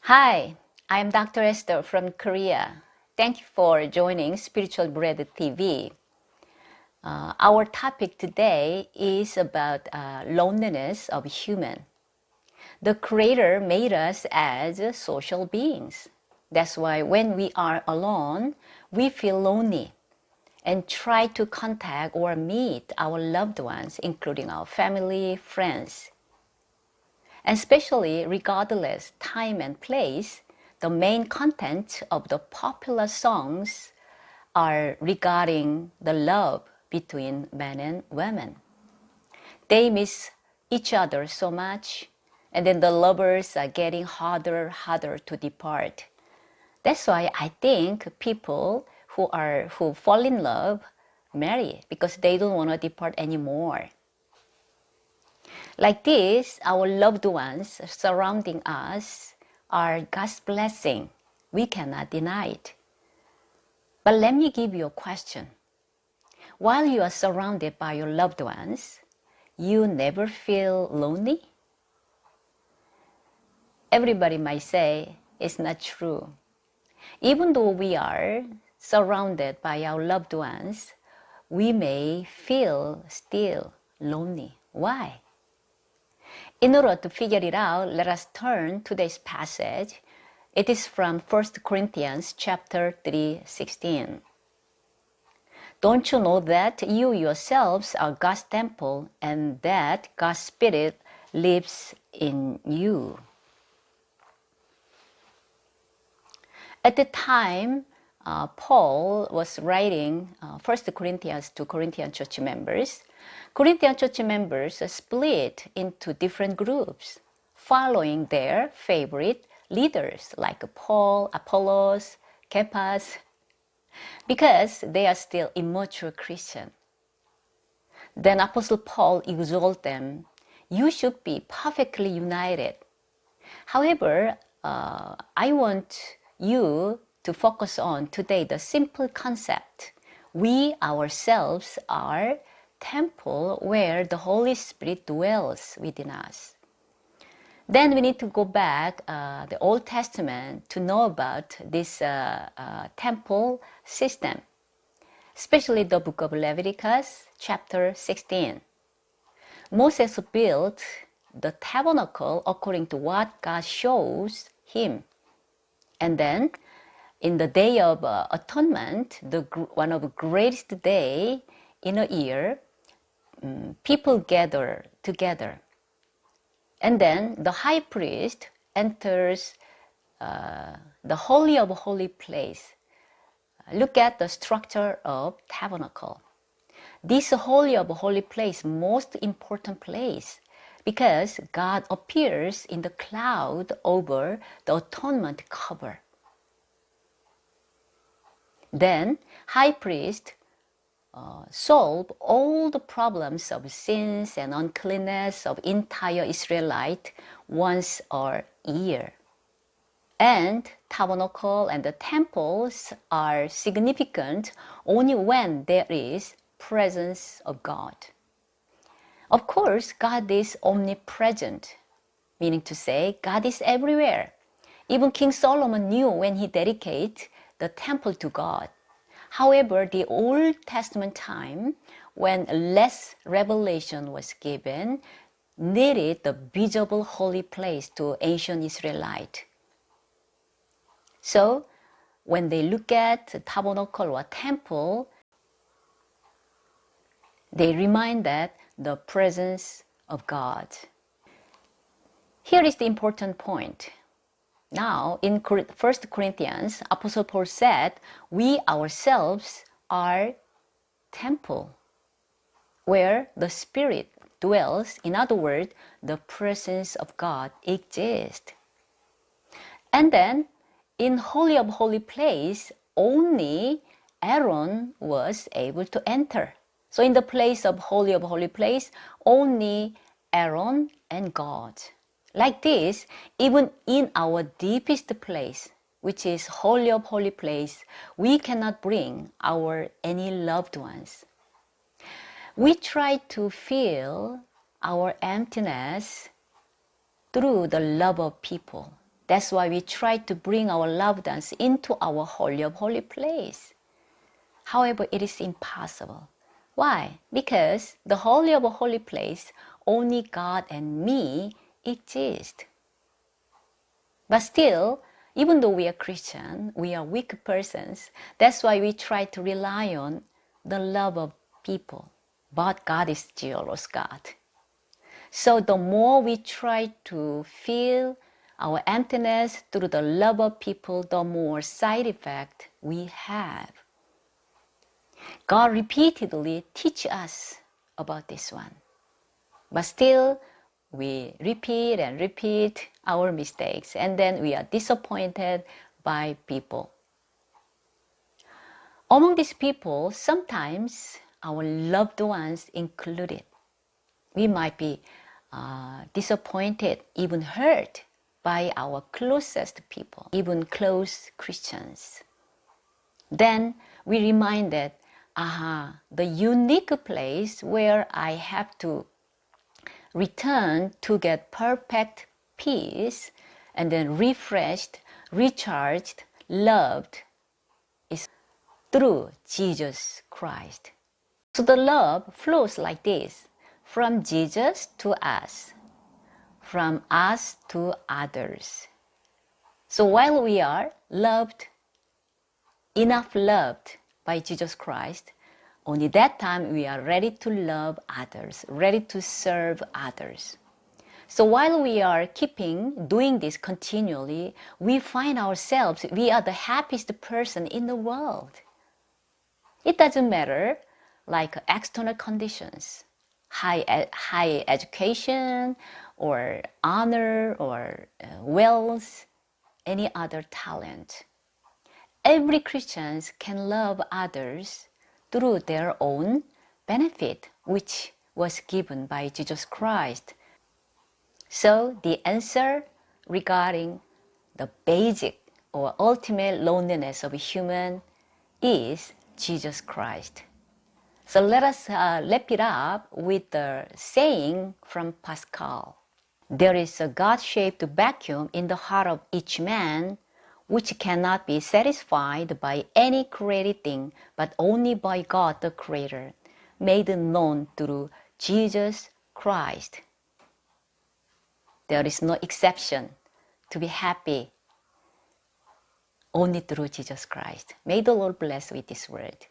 Hi, I'm Dr. Esther from Korea. Thank you for joining Spiritual Bread TV. Our topic today is about loneliness of human. The Creator made us as social beings. That's why when we are alone, we feel lonely and try to contact or meet our loved ones, including our family, friends. And especially regardless time and place, the main content of the popular songs are regarding the love between men and women. They miss each other so much, and then the lovers are getting harder to depart. That's why I think people who fall in love marry because they don't want to depart anymore. Like this, our loved ones surrounding us are God's blessing. We cannot deny it. But let me give you a question. While you are surrounded by your loved ones, you never feel lonely? Everybody might say it's not true. Even though we are surrounded by our loved ones, we may feel still lonely. Why? In order to figure it out, let us turn to this passage. It is from 1 Corinthians chapter 3:16. Don't you know that you yourselves are God's temple and that God's Spirit lives in you? At the time, Paul was writing 1 Corinthians to Corinthian church members. Corinthian church members split into different groups, following their favorite leaders like Paul, Apollos, Cephas, because they are still immature Christians. Then Apostle Paul exhorted them, you should be perfectly united. However, I want you to focus on today the simple concept. We ourselves are temple where the Holy Spirit dwells within us. Then we need to go back the Old Testament to know about this temple system, especially the book of Leviticus, chapter 16. Moses built the tabernacle according to what God shows him. And then in the Day of Atonement, one of the greatest day in a year, people gather together. And then the high priest enters the Holy of Holy place. Look at the structure of tabernacle. This Holy of Holy place, most important place, because God appears in the cloud over the atonement cover. Then high priest solve all the problems of sins and uncleanness of entire Israelite once a year. And tabernacle and the temples are significant only when there is presence of God. Of course, God is omnipresent, meaning to say God is everywhere. Even King Solomon knew when he dedicated the temple to God. However, the Old Testament time, when less revelation was given, needed the visible holy place to ancient Israelite. So, when they look at the tabernacle or temple, they remind that the presence of God. Here is the important point. Now, in 1 Corinthians, Apostle Paul said, we ourselves are temple where the Spirit dwells. In other words, the presence of God exists. And then, in Holy of Holy place, only Aaron was able to enter. So in the place of Holy place, only Aaron and God. Like this, even in our deepest place, which is Holy of Holy place, we cannot bring our any loved ones. We try to fill our emptiness through the love of people. That's why we try to bring our loved ones into our holy of holy place. However, it is impossible. Why? Because the holy of a holy place, only God and me exist. But still, even though we are Christian, we are weak persons. That's why we try to rely on the love of people. But God is jealous God. So the more we try to fill our emptiness through the love of people, the more side effect we have. God repeatedly teaches us about this one. But still, we repeat and repeat our mistakes, and then we are disappointed by people. Among these people, sometimes our loved ones included. We might be disappointed, even hurt by our closest people, even close Christians. Then we reminded, the unique place where I have to return to get perfect peace and then refreshed, recharged, loved is through Jesus Christ. So the love flows like this, from Jesus to us, from us to others. So while we are loved, enough loved by Jesus Christ, only that time we are ready to love others, ready to serve others. So while we are doing this continually, we find ourselves, we are the happiest person in the world. It doesn't matter like external conditions, high education or honor or wealth, any other talent. Every Christian can love others through their own benefit, which was given by Jesus Christ. So the answer regarding the basic or ultimate loneliness of a human is Jesus Christ. So let us wrap it up with the saying from Pascal. There is a God-shaped vacuum in the heart of each man, which cannot be satisfied by any created thing, but only by God the Creator, made known through Jesus Christ. There is no exception to be happy only through Jesus Christ. May the Lord bless with this word.